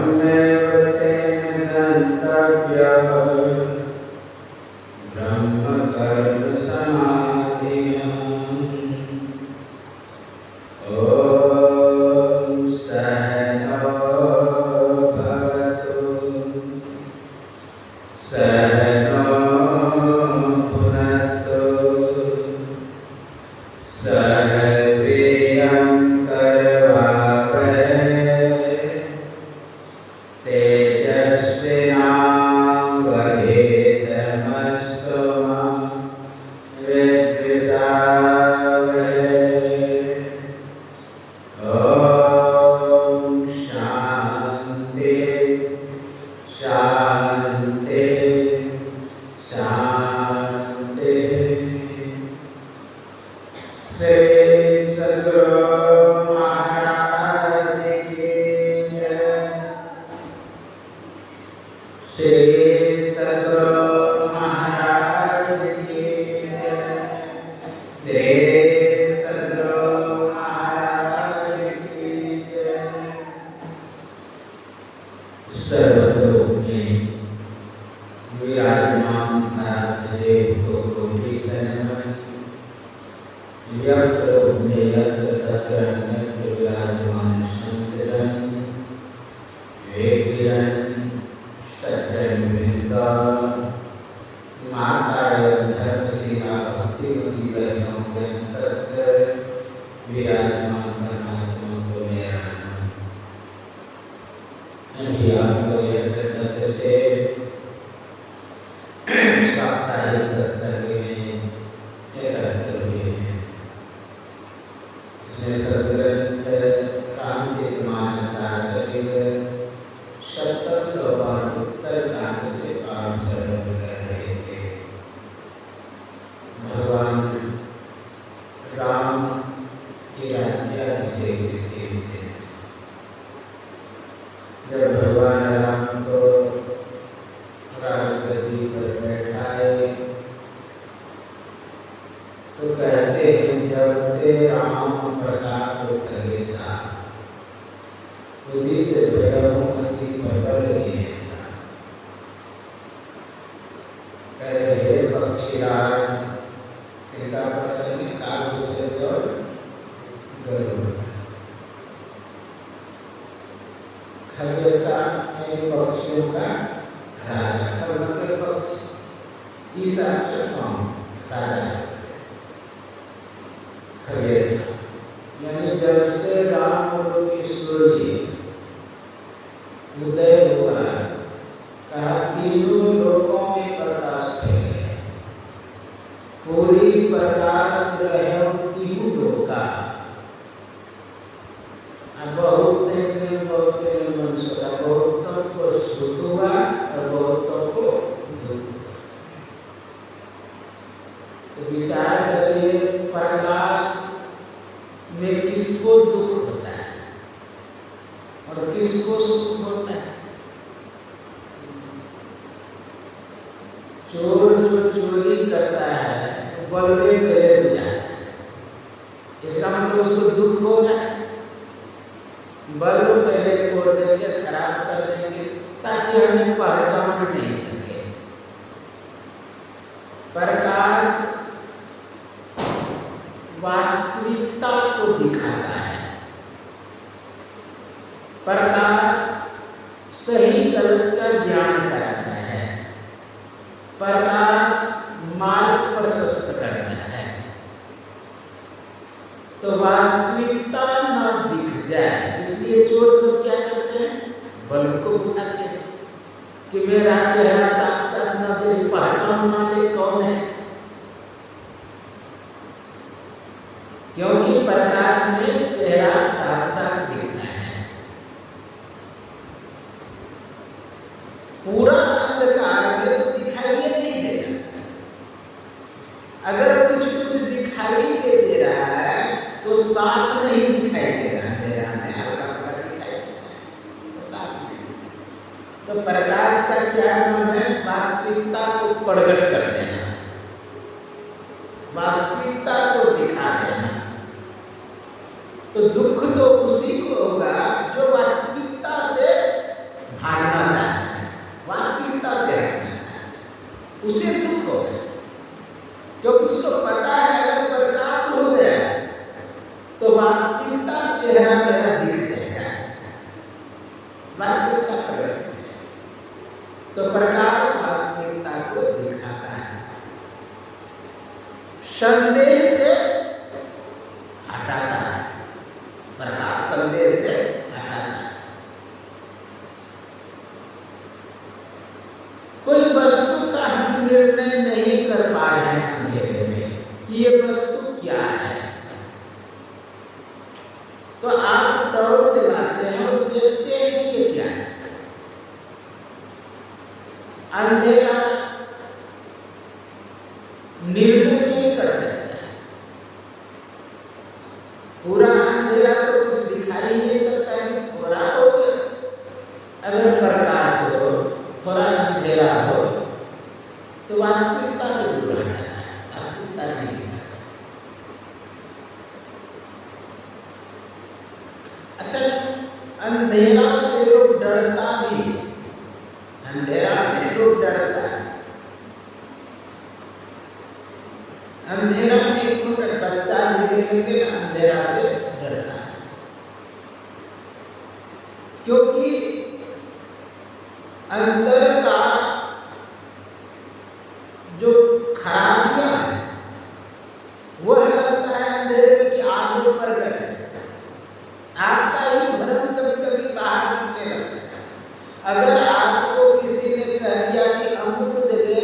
ब्रह्मेव तेन गन्तव्यः ब्रह्म कर्म समाधिना। ओम सहनो भवतु सहनो भुनक्तु सह वीर्यं करवावहै तेजस्विनावधीतमस्तु मा विद्विषावहै। ओम शांति शांति शांति। श्री सद्गुरु महाराज की जय। श्री सद्गुरु महाराज की जय। श्री सद्गुरु महाराज की जय। सर्वत्र में विराजमान आराध्य को कोटि सनमन। यत्र में यत्र तत्र अन्यत्र विराजमान संतजन वेगिरन सज्जन वृंदा माता एवं धर्मशिला भक्तिमती बहनों के अंतस्थ विराजमान परमात्मा को मेरा नमन। अभी आपको यत्र तत्र से साप्ताहिक सत्संग में एकत्र हुए हैं। इसमें सदग्रंथ रामचरितमानस सारसरित सप्तम सोपान उत्तर कांड से पाठ श्रवण कर रहे थे। भगवान राम की राज्याभिषेक रीति से जब भगवान राम को राजगद्दी पर बैठाए तो कहते हैं जब ते राम प्रताप खगेसा उदित भयहु अति प्रबल दिनेसा। कह रहे पक्षीराज इनका प्रसंग काल से और गरुड़। खगेसा पक्षियों का राजा मतलब पक्षी ईसा के स्वामी राजा खगेसा। यानी जब से राम की सूर्य उदय हुआ कहा तीनों लोकों में प्रकाश फैल गया। पूरी प्रकाश ग्रह तीनों लोक का। अब बहुत मनुष्य का बहुतों को सुख हुआ और बहुतों को दुख। तो विचार करिए प्रकाश में किसको दुख होता है और किसको सुख होता है। चोर जो चोरी करता है वो बल में पहले हो जाता है। इसका मतलब उसको दुख हो रहा है। बल्ब पहले फोड़ देंगे खराब कर देंगे ताकि हमें पहचान नहीं सके। प्रकाश वास्तविकता को दिखाता है। प्रकाश सही गलत का ज्ञान कराता है। प्रकाश मार्ग प्रशस्त करता है। तो वास्तविकता न दिख जाए इसलिए चोर सब क्या करते हैं बल्ब को उठाते हैं कि मेरा चेहरा साफ साफ न देख पहचान न ले कौन है। क्योंकि प्रकाश में चेहरा साफ साफ दिखता है। पूरा अंधकार में तो दिखाई नहीं देगा। अगर कुछ कुछ दिखाई दे रहा है तो साफ नहीं दिखाई देगा। अंधेरा में हल्का हल्का दिखाई देता है तो साफ नहीं। तो प्रकाश का क्या नाम है? वास्तविकता को प्रकट कर देना, वास्तविकता को दिखा देना। तो दुख तो उसी को होगा जो वास्तविकता से संदेह से हटाता है, प्रकाश संदेह से हटाता है। कोई वस्तु का हम निर्णय नहीं कर पा रहे हैं अंधेरे में कि ये वस्तु क्या है, तो आप टॉर्च चलाते हैं और देखते हैं कि ये क्या है। अंधेरा निर्णय नहीं कर सकता, पूरा अंधेरा तो कुछ दिखाई नहीं सकता है, थोड़ा बहुत अगर प्रकाश हो, थोड़ा अंधेरा हो तो वास्तविकता से दूर हटता है, वास्तविकता नहीं है। अच्छा, अंधेरा से लोग डरता भी है, अंधेरा में लोग डरता है। अंधेरा में एक बच्चा भी देखेंगे ना, अंधेरा से डरता है, क्योंकि अंदर का जो खराबियां है वह लगता है अंधेरे में कि आगे प्रकट है। आपका ही भ्रम कभी कभी बाहर दिखने लगता है। अगर आपको किसी ने कह दिया कि अमुक जगह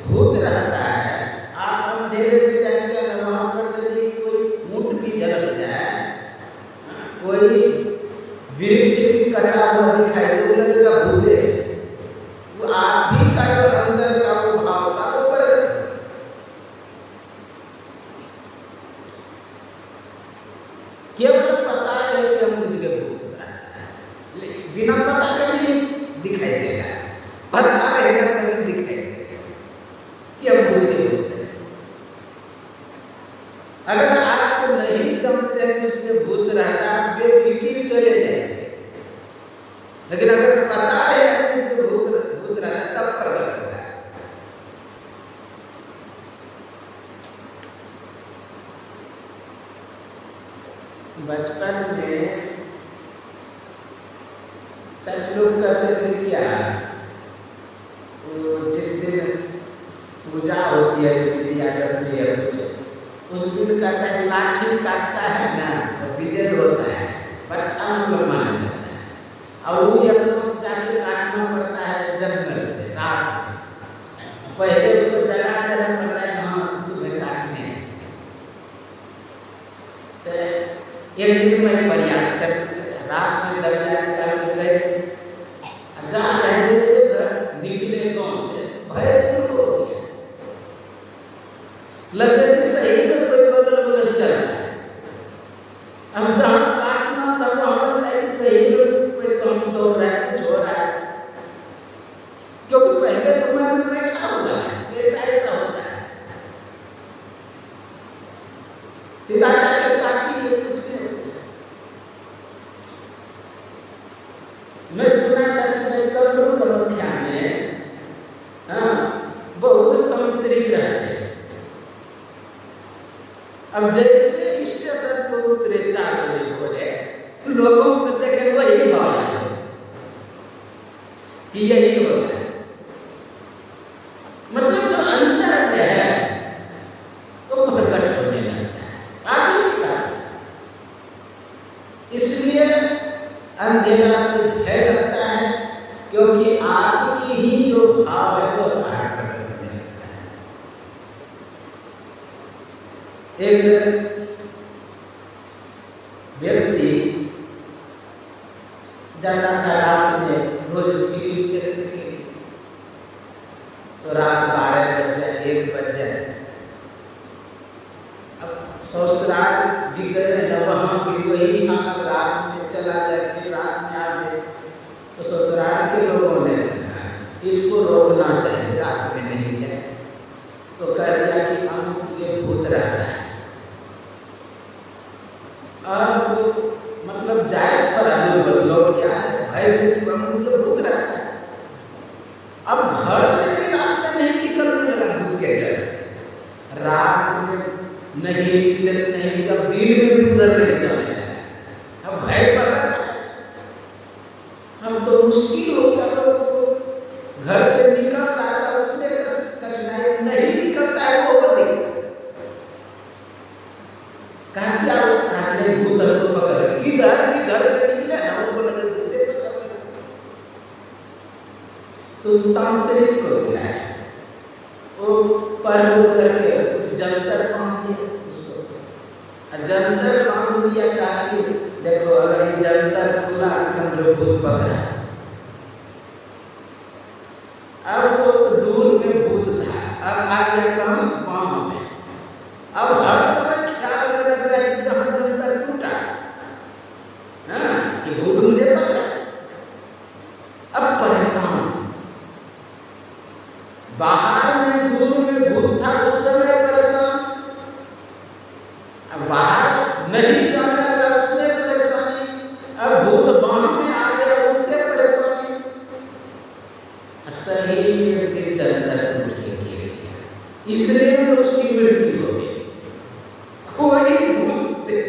भूत रहता है, आप अंधेरे में जाएंगे अगर वहां पर यदि कोई ऊंट भी झलक जाए, कोई वृक्ष भी कटा हुआ दिखाई दे, वो लगेगा भूत है। वो आप भी का जो अंदर का वो भाव था वो प्रकट। केवल पता है कि हम मुझ के भूत रहता है, बिना पता कभी दिखाई देगा, पता रहेगा तभी दिखाई देगा कि हम मुझ के भूत है। अगर आप नहीं जानते हैं कि उसके भूत रहता है, आप बेफिक्र चले जाएंगे, लेकिन अगर पता है कि उसके भूत रहता है तब प्रकट होगा। बचपन में सच लोग कहते थे क्या, वो जिस दिन पूजा होती है विजयादशमी या कुछ, उस दिन कहता है लाठी काटता है ना तो विजय होता है, अच्छा मतलब माना जाता है। और वो या तो जाके काटना पड़ता है जंगल से रात में, पहले उसको जगा देना पड़ता है, हाँ तुम्हें काटने हैं। तो एक दिन मैं प्रयास कर रात में दरगाह निकाल के गए, जा रहे से निकले गाँव से, भय शुरू हो गया, लगे कि सही में कोई बगल बगल चल रहा है। अब जहाँ काटना था वहाँ लगता है कि सही में कोई सम दौड़ रहा है, कुछ हो रहा है, क्योंकि पहले तो मन में बैठा हुआ है ऐसा होता है, सीधा जाकर काट लिए, कुछ नहीं। मैं सुना था कि भाई कमख्या में बहुत तांत्रिक रहते हैं। अब जैसे स्टेशन पर उतरे 4 बजे भोरे, लोगों को देखे वही भाव कि यही होगा, मतलब जो अंदर में है वो प्रकट होने लगता है, आगे की बात। इसलिए अंधेरा से भय लगता है, क्योंकि आपकी ही जो भाव है वो बाहर प्रकट होने लगता है। एक व्यक्ति जाता था रात में रोज फिल्म देखने के लिए, तो रात 12 बज जाए, 1 बज जाए। अब ससुराल भी गए न, वहाँ भी वही हाल, रात में चला जाए फिर रात में आ गए, तो ससुराल के लोगों ने इसको रोकना चाहिए, रात में नहीं जाए। तो कह दिया कि हम ये भूत रहता है, अब मतलब जाए थोड़ा दूर बस लौट के आ जाए, भय से कि हम मुझे भूत रहता है। अब घर से भी रात में नहीं निकलने लगा, भूत के डर से। रात में नहीं निकले तो नहीं, अब दिन में भी उधर नहीं जाने लगा, अब भय पकड़। हम तो मुश्किल हो गया लोगों को, घर से निकल रहा था उसमें कठिनाई, नहीं निकलता है वो दिक्कत। घर से निकले ना उनको लगे भूते पकड़ लगे। तो तांत्रिक को बुलाया, वो पर्व करके कुछ जंतर बांध दिया उसको, जंतर बांध दिया। कहा कि देखो अगर ये जंतर खुला समझो भूत पकड़ा। अब वो दूर में भूत था, अब आ गया कहाँ पाँव में। अब हर समय ख्याल में लग रहा है कि जहाँ जंतर टूटा कि भूत मुझे पकड़ा। अब परेशान, बाहर में दूर में भूत था उस समय परेशान, अब बाहर नहीं जाने लगा उसमें परेशानी, अब भूत बाहर में आ गया उससे परेशानी। सही में फिर जंतर टूट के गिर गया, इतने में उसकी मृत्यु हो गई। कोई भूत नहीं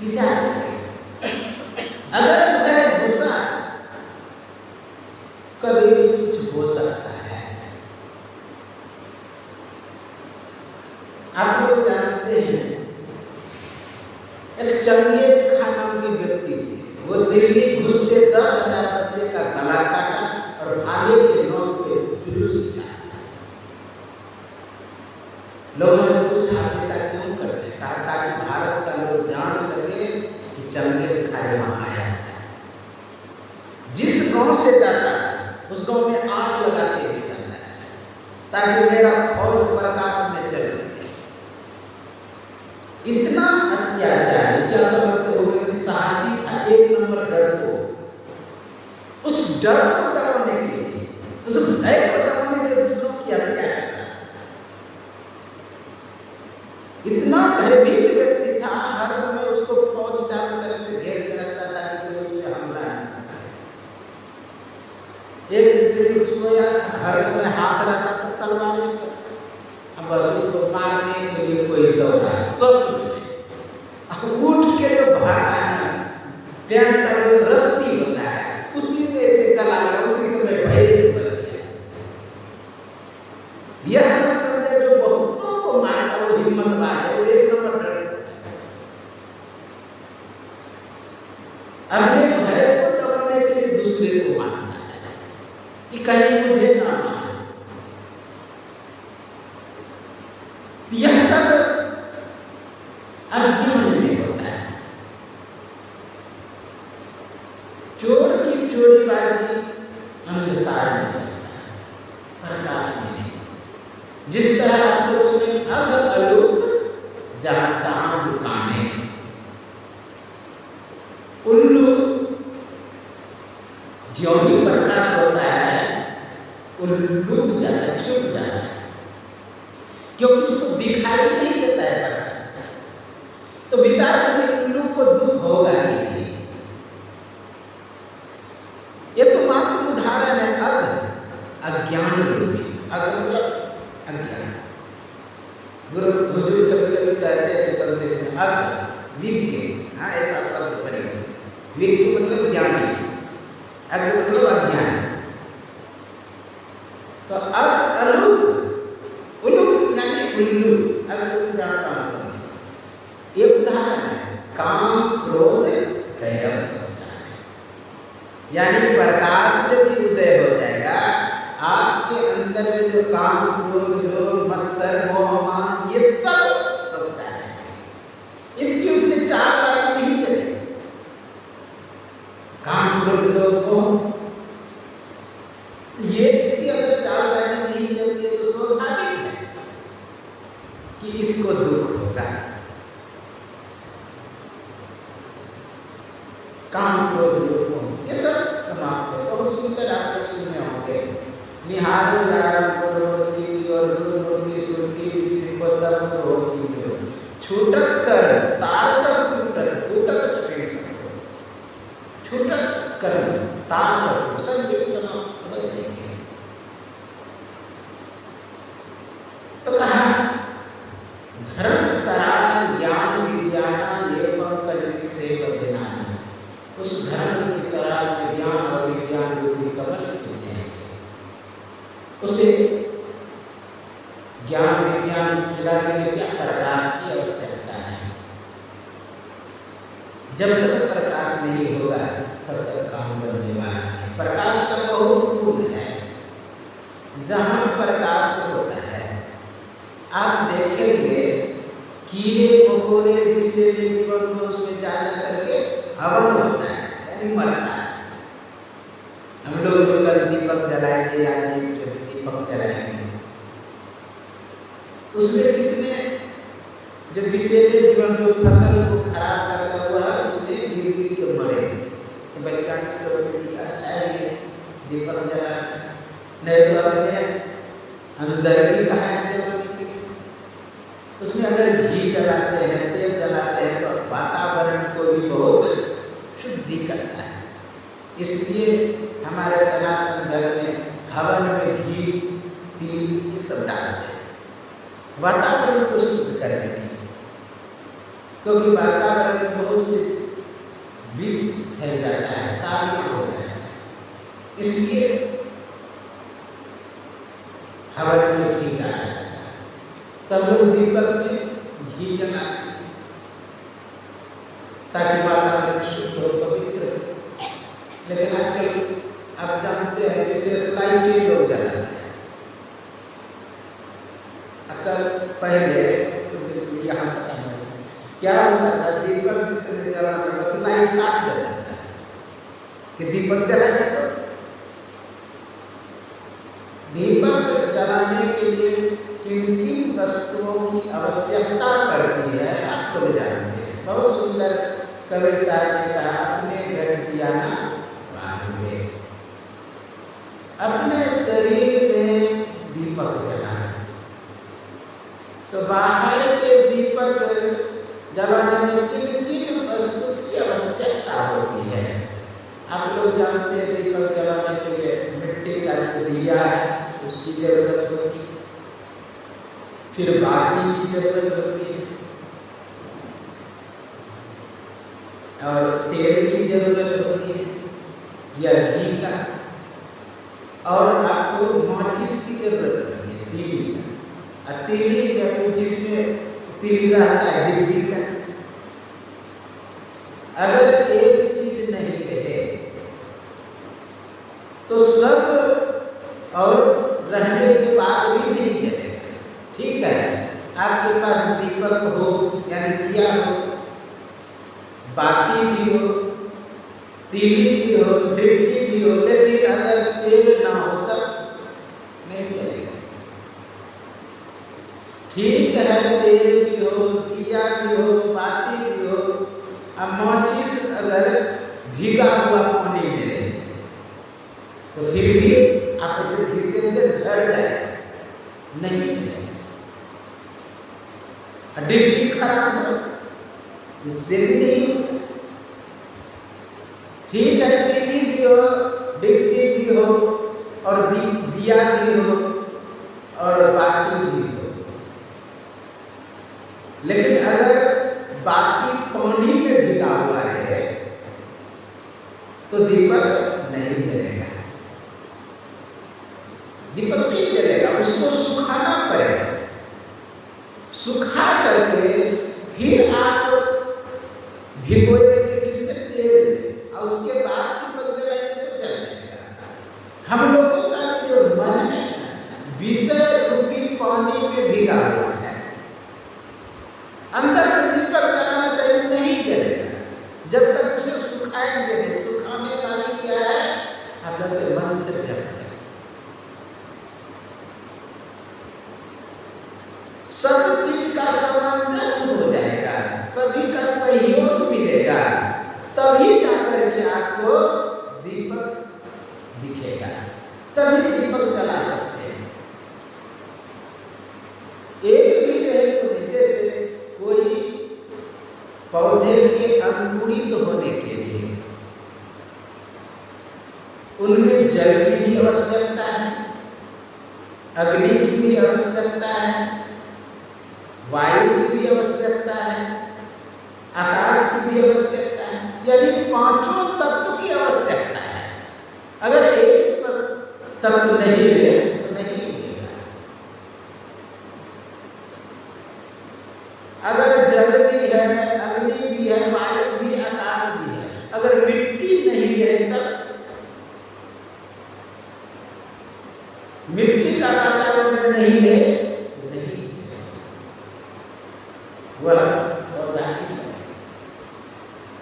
विचार। अगर भय घुसा कभी भी कुछ हो सकता है। आप लोग जानते हैं एक चंगेज खान नाम के व्यक्ति थे, वो दिल्ली घुसते 10,000 बच्चे का गला काटा और भाले के नोक पे जुलूस किया। लोगों ने पूछा ऐसा क्यों करते, कहा ताकि भारत का लोग जान सके कि चंगेज खान वहां आया था। जिस गांव से जाता है उस गांव में आग लगाते भी जाता है ताकि मेरा फौज प्रकाश में चल सके। इतना अत्याचार, क्या समझते हो कि साहसी था, एक नंबर डर को, उस डर को दबाने के लिए, उस भय को दबाने के लिए दूसरों की हत्या करता। इतना भयभीत व्यक्ति था, हर समय उसको फौज चारों तरफ से घेर के रखता था कि कोई उस पर हमला नहीं करता। एक दिन से सोया था, हर समय हाथ रखा था तलवार पर, अब बस उसको मारने के लिए कोई दौड़ा, सब उठ के जो भागा ना, टेंट का जो रस्सी होता है उसी में से गला लगा, उसी समय भय से मर गया। यह न समझे जो बहुतों को मारता वो हिम्मतवान है, वो एक नंबर डर होता है। अपने भय को दबाने के लिए दूसरे को मारता है कि कहीं मुझे ना मारे। यह सब अज्ञान में होता है। चोर की चोरीबाजी अंधकार में चलता है, प्रकाश में नहीं। जिस तरह आप लोग सुने अग अलूप जहां तहां दुकानें, उल्लू ज्यों ही प्रकाश होता है उल्लू जाता, छुप जाता है, क्योंकि उसको दिखाई नहीं देता है प्रकाश। तो विचार करिए उल्लू को दुख होगा कि नहीं। ये तो मात्र उदाहरण है अज्ञान रूपी। अग मतलब अज्ञान। गुरु हुजूर कभी कहते हैं संस्कृत में अग विज्ञ, हाँ ऐसा शब्द प्रयोग। विज्ञ मतलब ज्ञानी, अग मतलब अज्ञान। तो अग अलूप, उल्लू यानी उल्लू, अग जाता हूं। ये उदाहरण है काम क्रोध कैरव समझाने, यानी प्रकाश यदि उदय हो जाएगा आपके अंदर में जो काम क्रोध लोभ मत्सर मोह मान ये सब समझाने, इनकी उतनी चालबाजी नहीं चलेगी। काम क्रोध लोभ मोह ये इसकी अगर चालबाजी नहीं चलती है तो स्वाभाविक है कि इसको दुख होगा। काम क्रोध लोभ ये सब समाप्त है। बहुत सुंदर आप लोग सुने होंगे, निहारो यारम करोड़ती और गुरुमूर्ति सुरती बिजली पदम रोटी में छूटत कर तार सब टूटत टूटत कठिन करो, छूटत कर तार सब सब ये समाप्त हो जाएंगे। तो कहा धर्म तराल ज्ञान विज्ञान ये पंकज से बदनाना, उस धर्म की तरह विज्ञान और विज्ञान रूपी कमल खिलते हैं। उसे ज्ञान विज्ञान खिलाने के लिए क्या प्रकाश की आवश्यकता है। जब तक प्रकाश नहीं होगा तब तक काम बनने वाला नहीं। प्रकाश का बहुत गुण है। जहाँ प्रकाश होता है आप देखेंगे कीड़े मकोड़े विषैले जीवन में उसमें जा करके हवन होता है, यानी मरता है। हम लोग कल दीपक जलाएंगे, आज दीपक जलाएंगे, उसमें कितने जो विषैले जीवन जो फसल को खराब करता हुआ है उसमें गिर गिर के मरे। तो वैज्ञानिक तौर पर अच्छा है ये दीपक जला, नहीं तो अपने अंदर भी कहा है जलाने के लिए। उसमें अगर घी जलाते हैं, तेल जलाते हैं तो वातावरण को भी बहुत शुद्धि करता है। इसलिए हमारे सनातन धर्म में हवन में घी, तिल ये सब डालते हैं वातावरण को शुद्ध करने के लिए, क्योंकि वातावरण में बहुत से विष फैल जाता है, ताप हो जाता है। इसलिए हवन में घी डाला जाता है। तब लोग दीपक में घी जलाते हैं ताकि वातावरण शुद्ध और पवित्र हो। लेकिन आजकल आप जानते हैं विशेष लाइटें लोग जलाते हैं। अकल पहले यहाँ पता नहीं क्या होता था, दीपक जिस समय जलाने में तो लाइट काट देता था कि दीपक जलाएगा। तो दीपक जलाने के लिए किन किन वस्तुओं की आवश्यकता पड़ती है आप लोग जानते हैं। बहुत सुंदर कबीर साहब ने कहा, अपने घर दिया ना बाहर में, अपने शरीर में दीपक जलाना। तो बाहर के दीपक जलाने में किन किन वस्तु की आवश्यकता होती है आप लोग जानते हैं। दीपक जलाने के लिए मिट्टी का दिया है उसकी जरूरत होती है, फिर बाती की जरूरत होती है और तेल की जरूरत होती है या घी का, और आपको माचिस की जरूरत होती है, तीली का। तीली या जिसमें तीली रहता है डिब्बी का। अगर एक चीज नहीं रहे तो सब और रहने के बाद भी नहीं जलेगा। ठीक है, आपके पास दीपक हो यानी दिया हो, बाती भी हो, तीली भी हो, डिब्बी भी हो, लेकिन अगर तेल ना हो तब नहीं जलेगा। ठीक है, तेल भी हो, दिया भी हो, बाती भी हो, अब माचिस अगर भीगा हुआ पानी में रहे तो फिर भी आप इसे घिसेंगे झड़ जाएगा, नहीं जलेगा। डिब्बी खराब हो इससे भी नहीं होगा। ठीक है, तीली भी हो, डिब्बी भी हो और दिया भी हो और बाती भी हो, लेकिन अगर बाती पानी में भिगा हुआ रहे तो दीपक नहीं जलेगा। दीपक नहीं जलेगा, उसको सुखाना पड़ेगा। सुखा करके फिर आप भिगोएंगे किसमें, तेल में, और उसके बाद दीपक जलाएंगे तो जल जाएगा। हम लोगों का जो मन है विषय रूपी पानी में भिगा हुआ है, अंदर में दीपक जलाना चाहिए, नहीं जलेगा जब तक उसे सुखाएंगे नहीं। सुखाने वाली क्या है, आपका मंत्र जप है। सब चीज का सामंजस्य हो जाएगा, सभी का सहयोग मिलेगा, तभी जाकर के आपको दीपक दिखेगा, तभी दीपक जला सकते हैं। एक भी रहे तो जैसे कोई पौधे के अंकुरित होने के लिए उनमें जल की भी आवश्यकता है, अग्नि की भी आवश्यकता है, वायु की भी आवश्यकता है, आकाश की भी आवश्यकता है, यानी पांचों तत्व की आवश्यकता है। अगर एक तत्व नहीं है तो नहीं मिलेगा। अगर जल भी है, अग्नि भी है, वायु भी, आकाश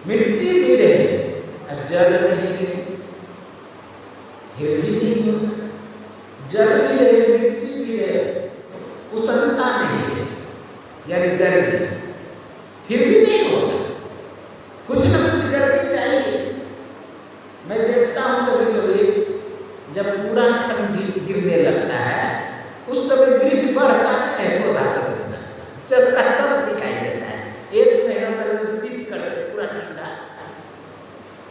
मिट्टी भी रहे और जल नहीं रहे, फिर भी नहीं होगा। जल भी रहे, मिट्टी भी रहे, उष्णता नहीं रहे, यानी गर्मी, फिर भी नहीं होगा। कुछ न कुछ गर्मी चाहिए। मैं देखता हूँ कभी कभी जब पूरा ठंडी गिरने लगता है, उस समय वृक्ष बढ़ता है, पौधा सब इतना चस्ता तस दिखाई देता है। एक महीना तक शीत करके पूरा ठंडा,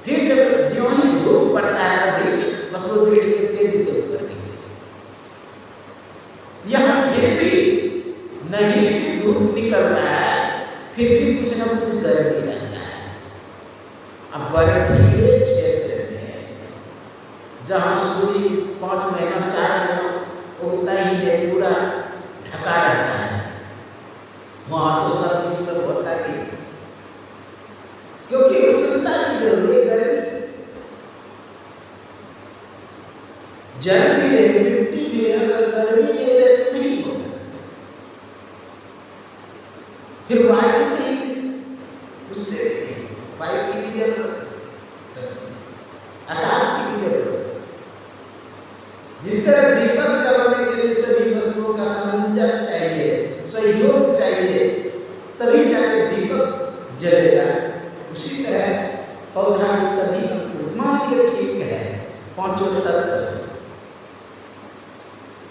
फिर जब ज्यों ही धूप पड़ता है अधिक, बस वो देखेंगे तेजी से ऊपर निकले। यहाँ फिर भी नहीं भी धूप निकल रहा है, फिर भी कुछ न कुछ गर्मी रहता है। अब बर्फीले क्षेत्र में जहाँ सूर्य 5 महीना 4 महीना उगता ही नहीं, पूरा ढका रहता है, वहाँ तो सब चीज सब होता ही नहीं, क्योंकि उष्णता की जरूरत है, गर्मी। जल भी रहे, मिट्टी भी रहे, अगर गर्मी नहीं रहे तो नहीं होगा। फिर वायु नहीं, उससे वायु की भी जरूरत, आकाश की भी जरूरत। जिस तरह दीपक जलाने के लिए सभी वस्तुओं का सामंजस्य चाहिए, सहयोग चाहिए, तभी जाके दीपक जलेगा। उसी तरह पौधा तभी मान लिया ठीक है, 5 तत्व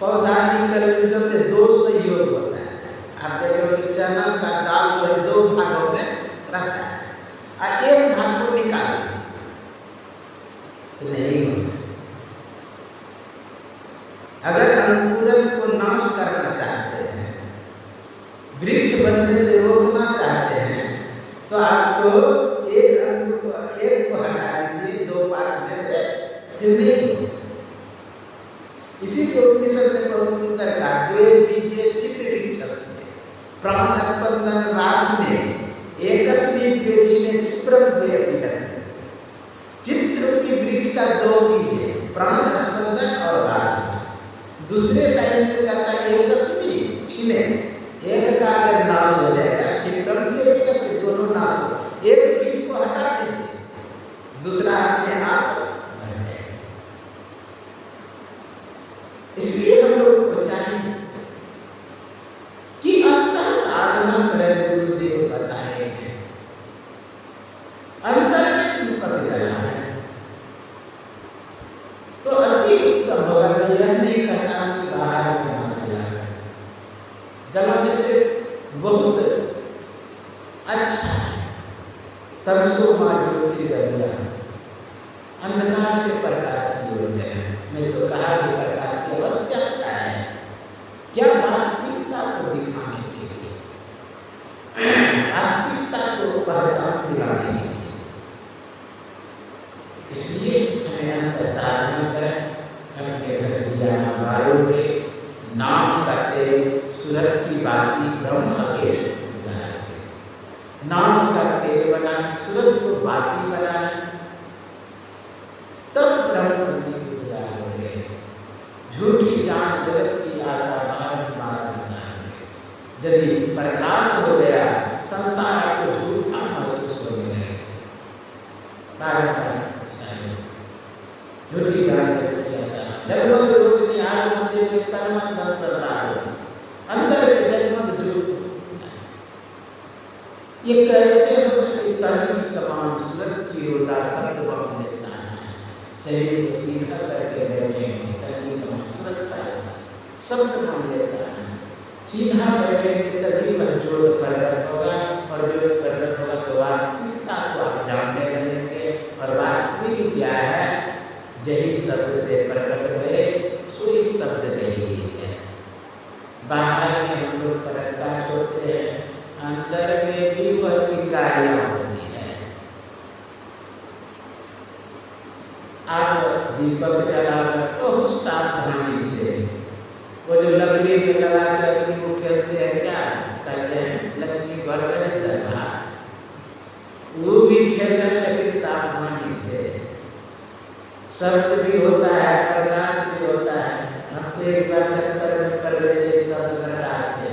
पौधा निकल जाते, 2 सहयोग होता है। आप देखोगे चना का दाल जो है 2 भागों में रहता है, और एक भाग को निकाल दीजिए तो नहीं होगा। अगर अंकुरन को नाश करना चाहते हैं, वृक्ष बनने से रोकना चाहते हैं, तो आपको एक को हटा दीजिए 2 भाग में से, फिर नहीं। इसी को उपनिषद ने बहुत सुंदर कहा, द्वे बीजे चित्त वृक्षस्य प्राण स्पंदन वासने एकस्मिन् द्वे छिने चित्रम द्वे विनश्यन्ति। चित्र रूपी वृक्ष का 2 बीज है, प्राण स्पंदन और वासना। दूसरे लाइन में कहता है एकस्मिन् छिने, एक का अगर नाश हो जाएगा, चित्रम द्वे विनश्यन्ति, दोनों नाश हो। एक बीज को हटा दीजिए, दूसरा अपने आप बढ़ जाएगा। इसलिए हम लोगों को चाहिए कि अंतर साधना करें, गुरुदेव बताए हैं। अंतर में दीपक जलाना है तो अति उत्तम होगा। मैं यह नहीं कहता कि बाहर में ना जलाना, जलाने से बहुत अच्छा है। तमसो मां ज्योतिर्गमया, अंधकार से प्रकाश की ओर जाए। मैं तो कहा कि प्रकाश की आवश्यकता है, क्या वास्तविकता को दिखाने के लिए, वास्तविकता को पहचान दिलाने के लिए। इसलिए हमें अंतर साधना करें, अपने घर दिया बालों के नाम करते सूरत की बाती ब्रह्म के नाम का तेल बनाना, सूरत को बाती बनाना, तब ब्रह्म की पूजा हो गए। झूठी जान जगत की आशा बार यदि प्रकाश हो गया, संसार आपको झूठा महसूस होने लगे। झूठी जान जगत की आशा, जगमग रोशनी आग मंदिर में तन मन धन सरदार, अंदर में जगमग ज्योत। ये कैसे हमारी तन की कमान सूरत की होता शब्द बम लेता है, शरीर को सीधा करके बैठे तन की कमान सूरत का शब्द बम लेता है। सीधा बैठेंगे तभी वह ज्योत प्रकट होगा, और ज्योत प्रकट होगा तो वास्तविकता को आप जानने लगेंगे। और वास्तविक क्या है, यही शब्द से प्रकट हुए, सोई शब्द नहीं है। बाहर में हम लोग प्रकाश होते हैं, अंदर में भी वह चिंगारियां होती है। आप दीपक जलाकर तो सावधानी से, वो जो लकड़ी में लगा के अग्नि को खेलते हैं, क्या कहते हैं, लक्ष्मी वर्धन दरबार, वो भी खेल रहे हैं, लेकिन सावधानी से। शब्द भी होता है, प्रकाश भी होता है। हम तो एक बार चक्कर में कर गए शब्द प्रकाश थे,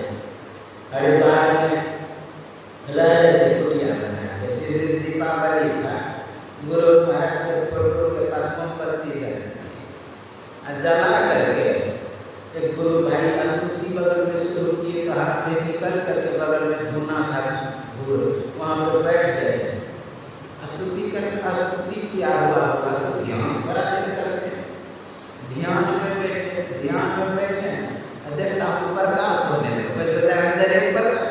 हरिद्वार में रह रहे थे कुटिया बना के। जिस दिन बड़ा बड़ी था, गुरु महाराज के फोटो के पास मोमबत्ती जलाती और जला करके एक गुरु भाई स्तुति बगल में शुरू किए तो हाथ में निकल करके बगल में धुना था गुरु, वहाँ पर बैठ गए स्तुति किया हुआ होगा तो ध्यान थोड़ा देर करते, ध्यान में बैठे और देखता हूँ प्रकाश होने लगे, मैं सोचा अंदर एक प्रकाश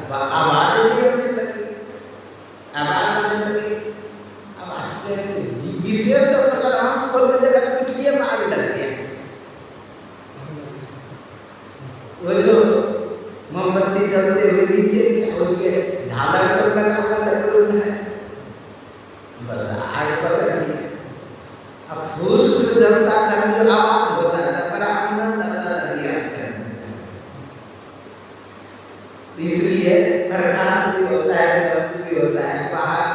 आवाज भी होने लगी, अब आश्चर्य विशेष तो मतलब हम खोल के देखा तो कुटिया में आग लगती है, वो जो मोमबत्ती जलते हुए नीचे उसके झालर सब लगा हुआ था गुरु ने, बस आग पकड़ लिया। अब फूस जलता था, मुझे आवाज होता था, बड़ा आनंद आता था दिया करने से। इसलिए प्रकाश भी होता है, शब्द भी होता है, बाहर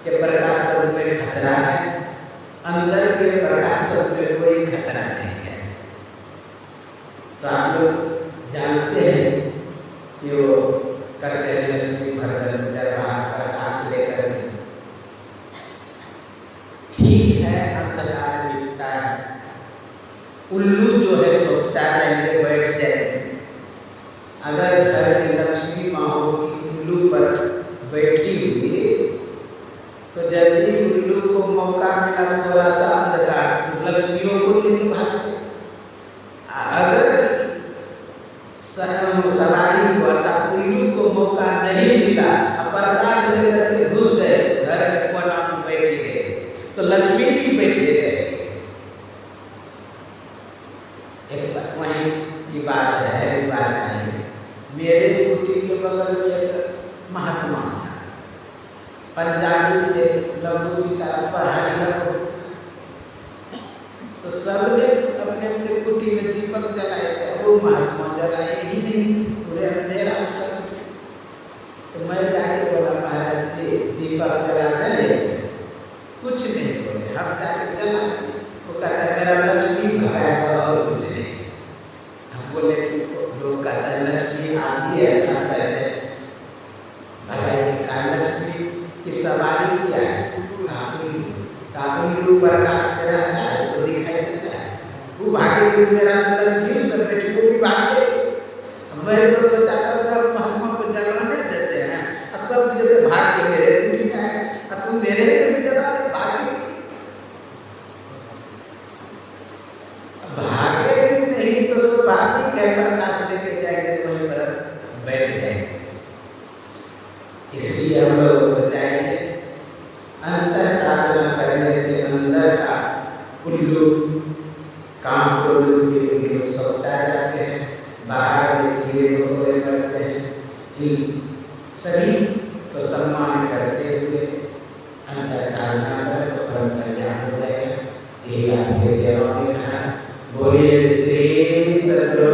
के प्रकाश शब्द में खतरा है, अंदर के प्रकाश शब्द में कोई खतरा नहीं है। तो आप लोग जानते हैं कि वो करते हैं लक्ष्मी भरतन दरबार प्रकाश लेकर, ठीक है अंधकार मिटता है, उल्लू जो है सोचा जाएंगे बैठ जाएंगे, अगर घर में लक्ष्मी माँ होगी उल्लू पर बैठी हुई तो जल्दी उल्लू को मौका मिला थोड़ा सा अंधकार लक्ष्मियों को लेके भाग गए, अगर सवारी को अर्थात उल्लू को मौका नहीं मिला प्रकाश लेकर के घुस गए घर में कोना में बैठे गए तो लक्ष्मी भी बैठे गए। एक बार वहीं की बात है, एक बार है मेरे कुटी के बगल में एक महात्मा था, पंजाबी थे, लघु शिकार पढ़ा लिखा, तो सबने अपने अपने कुटी में दीपक जलाए थे, वो महात्मा जलाए ही नहीं, पूरे अंधेरा उसका। तो मैं जाके बोला महाराज जी दीपक जला दें, कुछ नहीं बोले, हम जाके जला दिए। वो कहता है मेरा लक्ष्मी भगाएगा और कुछ नहीं। हम बोले कि लोग कहता है लक्ष्मी आती है ना, पहले भगाएगी, लक्ष्मी की सवारी क्या है, काबुल प्रकाश में रहता है, उसको दिखाई देता है, वो भागे मेरा लक्ष्मी उस पर बैठी, वो भी भागे। मैं तो सोचा था सब महात्मा को जलाने देते हैं और सब जैसे भाग के मेरे कुटी में आए और तुम मेरे में भी जलाते भागेगी, भागेगी नहीं तो स्वाभाविक है प्रकाश लेके जाएंगे वहीं पर बैठ जाएंगे। इसलिए हम लोग बचाएंगे, अंतर साधना करने से अंदर का उल्लू काम को उल्लू सोचा जाते हैं, बाहर में कीड़े मकोड़े करते हैं, इन सभी को सम्मान करते हुए अंतर साधना करें तो परम कल्याण हो जाएगा। यही आपके सेवा में कहा। बोलिए श्री सद्गुरु